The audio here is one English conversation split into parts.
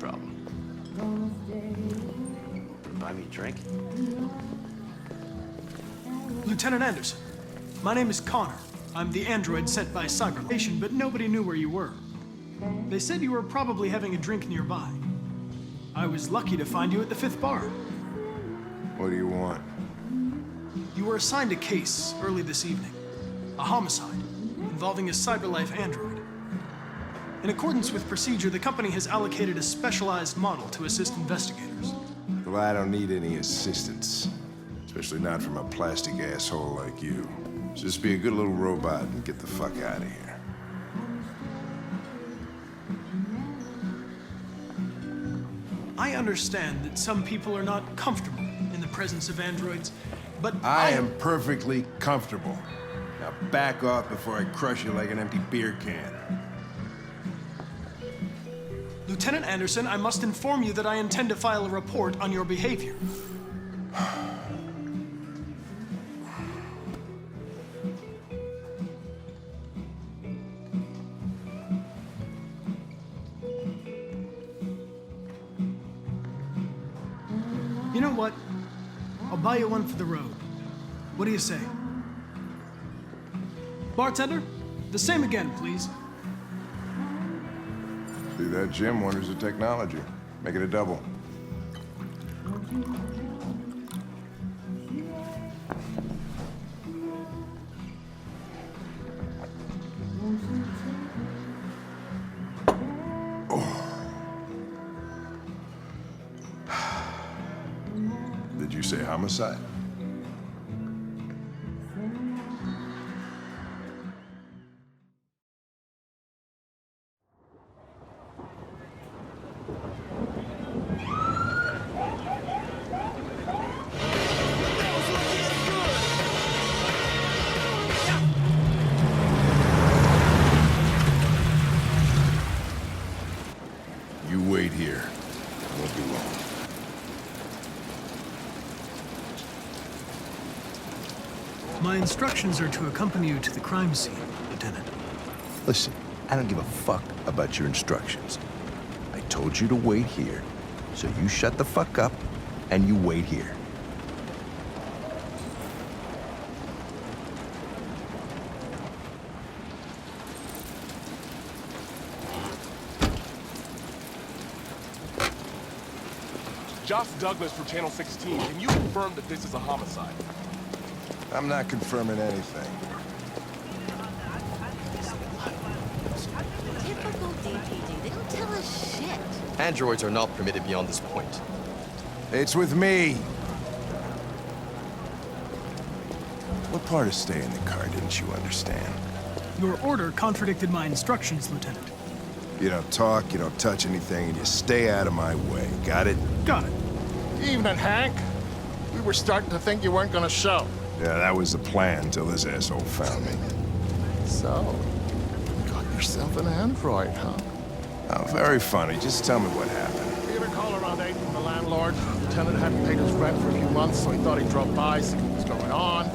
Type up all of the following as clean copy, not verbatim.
problem. Buy me a drink? Lieutenant Anderson, my name is Connor. I'm the android sent by Cyberpation, but nobody knew where you were. They said you were probably having a drink nearby. I was lucky to find you at the 5th bar. What do you want? You were assigned a case early this evening. A homicide involving a CyberLife android. In accordance with procedure, the company has allocated a specialized model to assist investigators. Well, I don't need any assistance. Especially not from a plastic asshole like you. Just be a good little robot and get the fuck out of here. I understand that some people are not comfortable in the presence of androids, but I am perfectly comfortable. Now back off before I crush you like an empty beer can. Lieutenant Anderson, I must inform you that I intend to file a report on your behavior. You know what? I'll buy you one for the road. What do you say? Bartender, the same again, please. See that, Jim? Wonders of technology. Make it a double. Did you say homicide? You wait here. It won't be long. My instructions are to accompany you to the crime scene, Lieutenant. Listen, I don't give a fuck about your instructions. I told you to wait here, so you shut the fuck up and you wait here. Josh Douglas from Channel 16. Can you confirm that this is a homicide? I'm not confirming anything. Typical DPD. They don't tell us shit. Androids are not permitted beyond this point. It's with me. What part of staying in the car didn't you understand? Your order contradicted my instructions, Lieutenant. You don't talk, you don't touch anything, and you stay out of my way. Got it? Got it. Evening, Hank. We were starting to think you weren't gonna show. Yeah, that was the plan until this asshole found me. So, you got yourself an android, huh? Oh, very funny. Just tell me what happened. We had a call around 8 from the landlord. The tenant hadn't paid his rent for a few months, so he thought he'd drop by, see what was going on.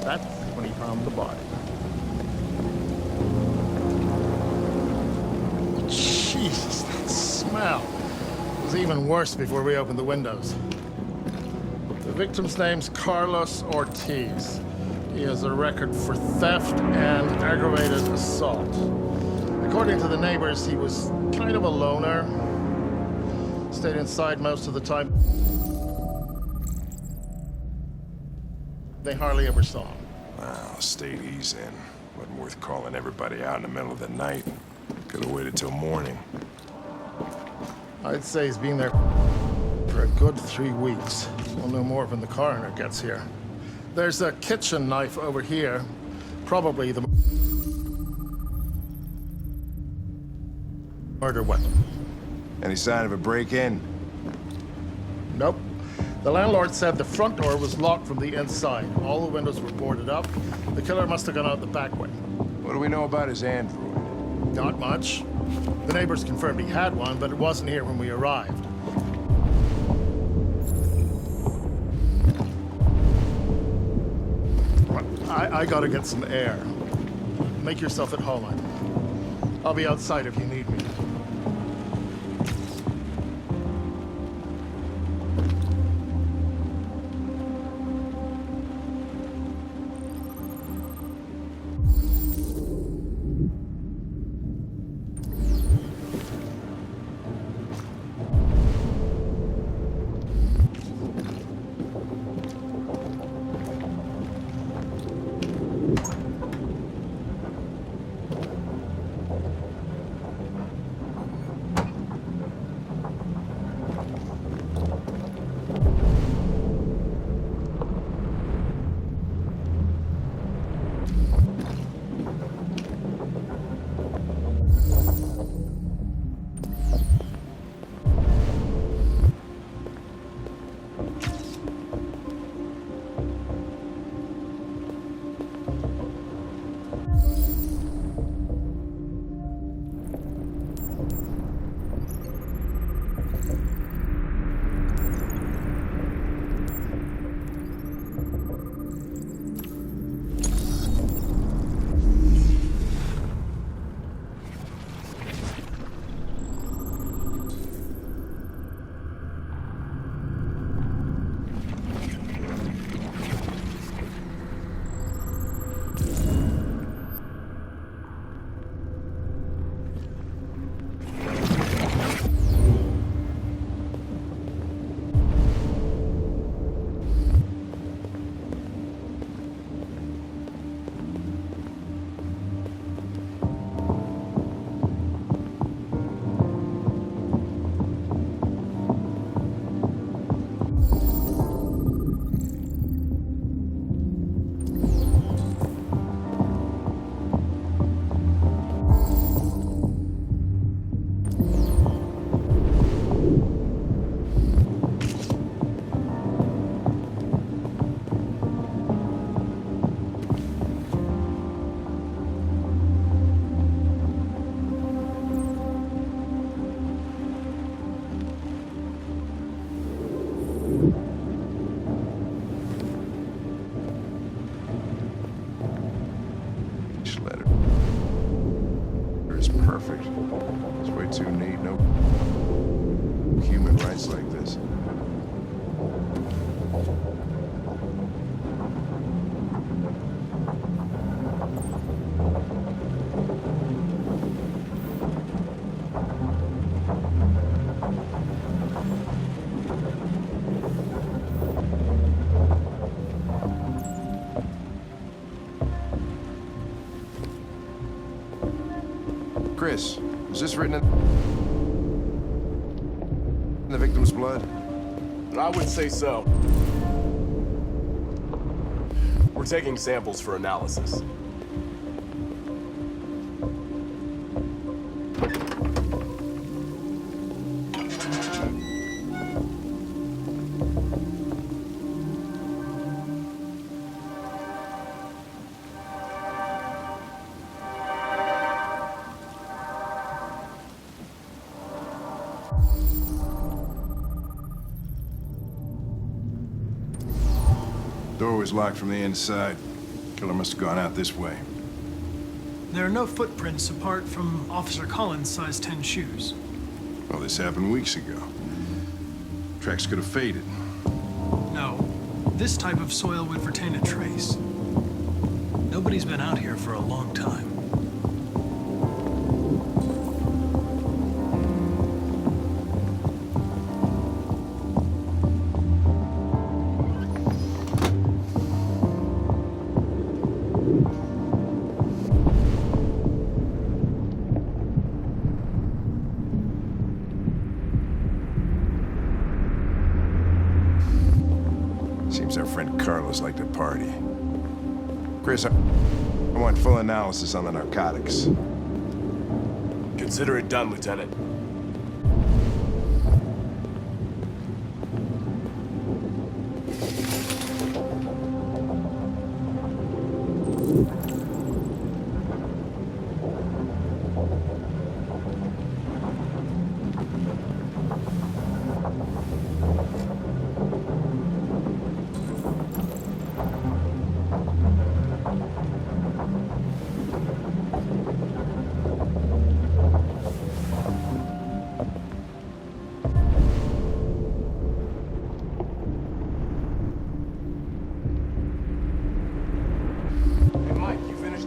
That's when he found the body. Jesus, that smell. It was even worse before we opened the windows. The victim's name's Carlos Ortiz. He has a record for theft and aggravated assault. According to the neighbors, he was kind of a loner. Stayed inside most of the time. They hardly ever saw him. Well, state he's in. Wasn't worth calling everybody out in the middle of the night. Could have waited till morning. I'd say he's been there for a good 3 weeks. We'll know more when the coroner gets here. There's a kitchen knife over here. Probably the murder weapon. Any sign of a break-in? Nope. The landlord said the front door was locked from the inside. All the windows were boarded up. The killer must have gone out the back way. What do we know about his android? Not much. The neighbors confirmed he had one, but it wasn't here when we arrived. I gotta get some air. Make yourself at home. I'll be outside if you need me. human rights like this. Chris, is this written in the victim's blood? I would say so. We're taking samples for analysis. Door was locked from the inside. Killer must have gone out this way. There are no footprints apart from Officer Collins' size 10 shoes. Well, this happened weeks ago. Tracks could have faded. No, this type of soil would retain a trace. Nobody's been out here for a long time. Seems our friend Carlos liked to party. Chris, I want full analysis on the narcotics. Consider it done, Lieutenant.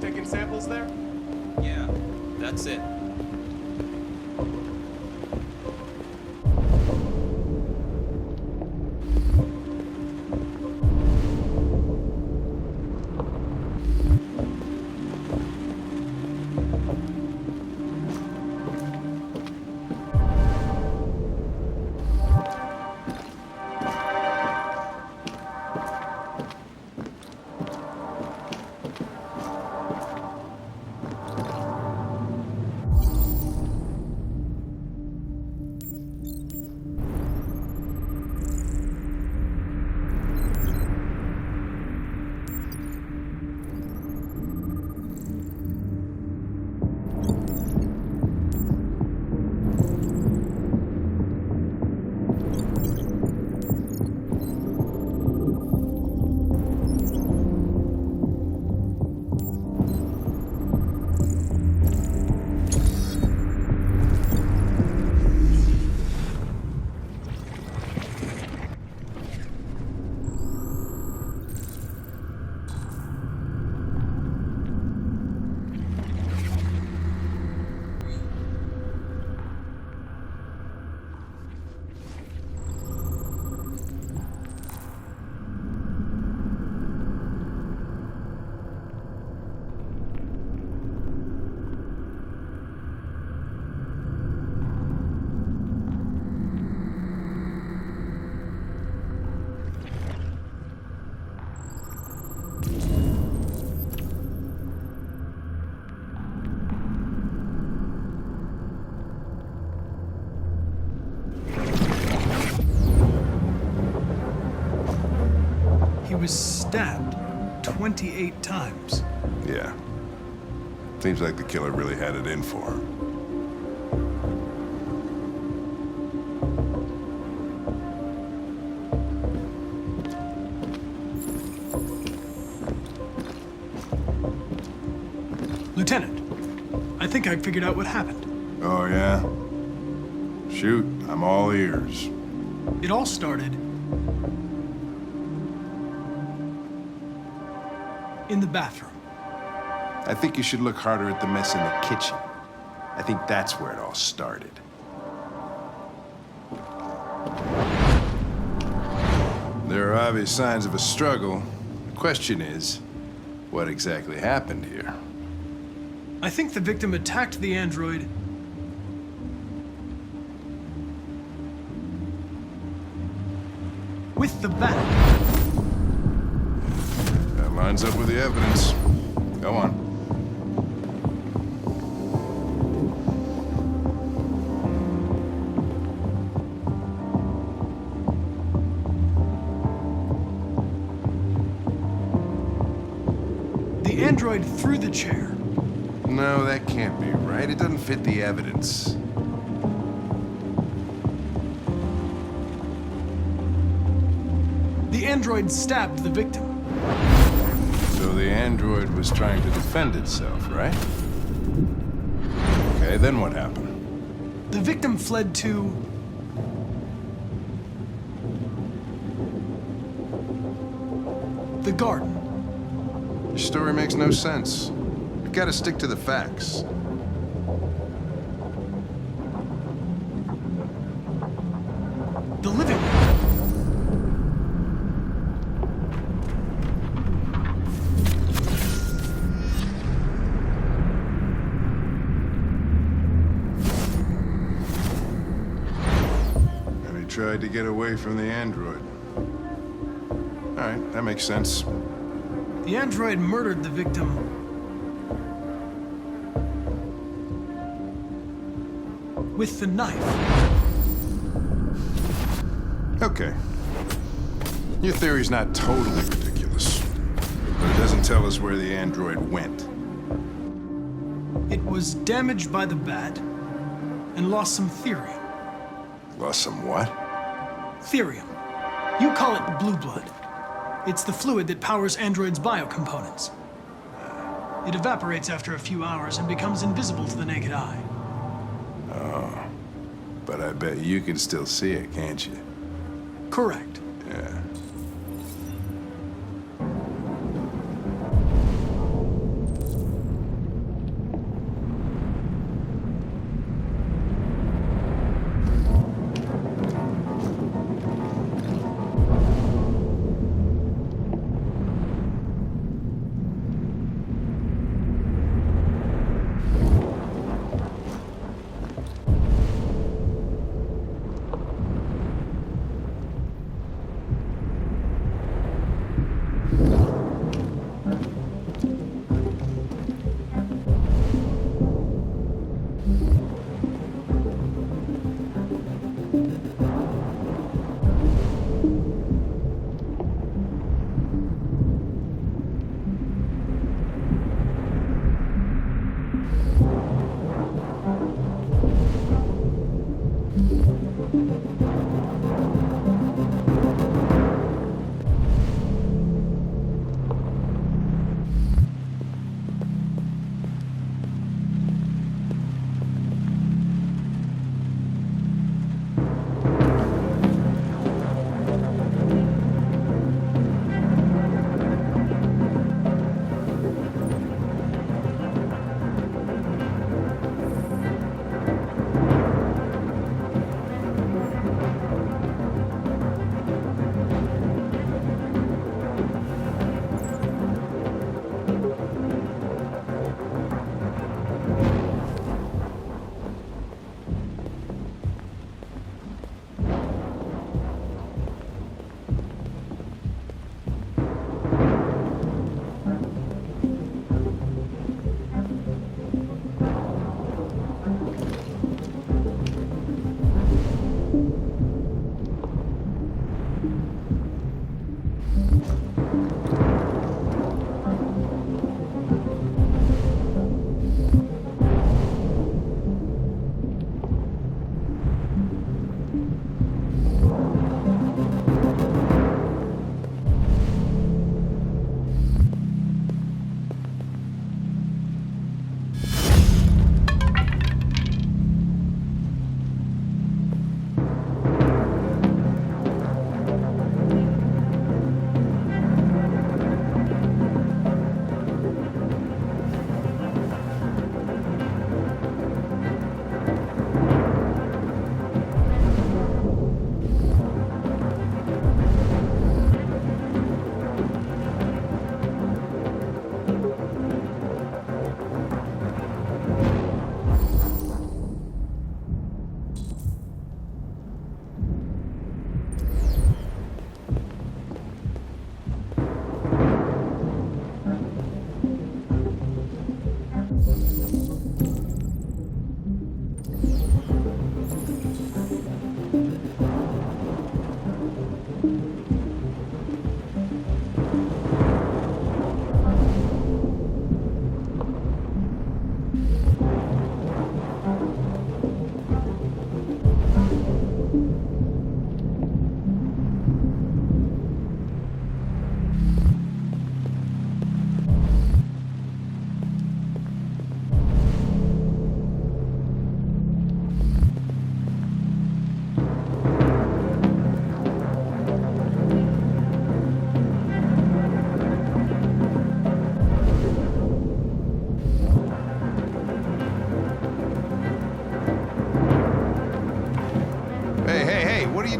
Taking samples there? Yeah, that's it. was stabbed 28 times. Yeah. Seems like the killer really had it in for him. Lieutenant, I think I figured out what happened. Oh, yeah? Shoot, I'm all ears. It all started in the bathroom. I think you should look harder at the mess in the kitchen. I think that's where it all started. There are obvious signs of a struggle. The question is, what exactly happened here? I think the victim attacked the android with the bat. That lines up with the evidence. Go on. The android threw the chair. No, that can't be right. It doesn't fit the evidence. The android stabbed the victim. So the android was trying to defend itself, right? Okay, then what happened? The victim fled to the garden. Your story makes no sense. You've got to stick to the facts. The living room. And he tried to get away from the android. All right, that makes sense. The android murdered the victim with the knife. Okay. Your theory's not totally ridiculous, but it doesn't tell us where the android went. It was damaged by the bat and lost some therium. Lost some what? Therium. You call it blue blood. It's the fluid that powers androids' biocomponents. It evaporates after a few hours and becomes invisible to the naked eye. Oh. But I bet you can still see it, can't you? Correct. Yeah.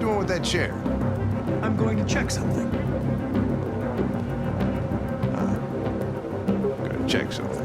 doing with that chair? I'm going to check something. Gotta check something.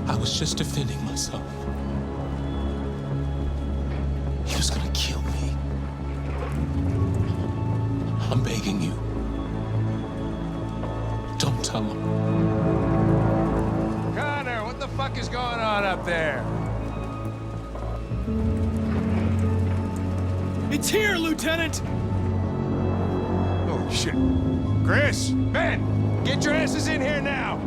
I was just defending myself. He was gonna kill me. I'm begging you. Don't tell him. Connor, what the fuck is going on up there? It's here, Lieutenant! Oh, shit. Chris, Ben, get your asses in here now!